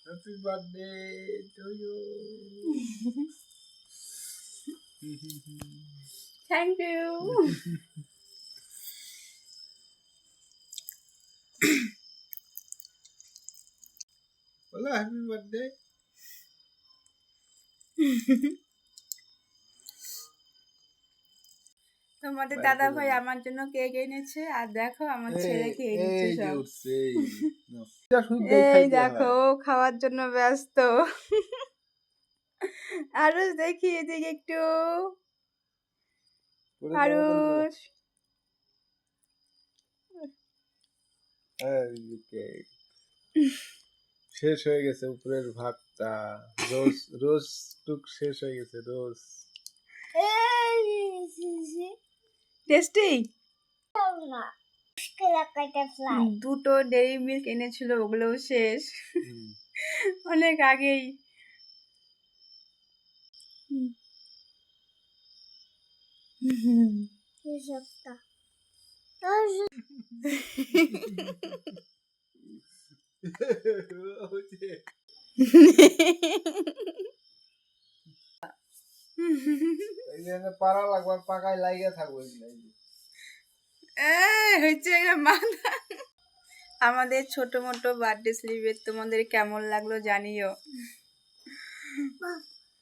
Happy birthday to you. Thank you. বলো happy birthday. তোমাদের দাদা ভাই আমার জন্য কেক এনেছে আর দেখো আমার ছেলে খেয়ে নিচ্ছে এই যে সব। উঠছে এই এই দেখো খাওয়ার জন্য ব্যস্ত। আরুষ দেখি এদিকে একটু। আরুষ শেষ হয়ে গেছে উপরের ভাতটা। রোজ রোজ টুক শেষ হয়ে গেছে রোজ। টেস্টি দুটো ডেইরি মিল্ক এনেছিল ওগুলোও শেষ অনেক আগেই। পাড়া লাগবার পাকায় লাগিয়ে থাকবো। হচ্ছে মাথা। আমাদের ছোট মোটো বার্থডে সেলিব্রেট তোমাদের কেমন লাগলো জানিও।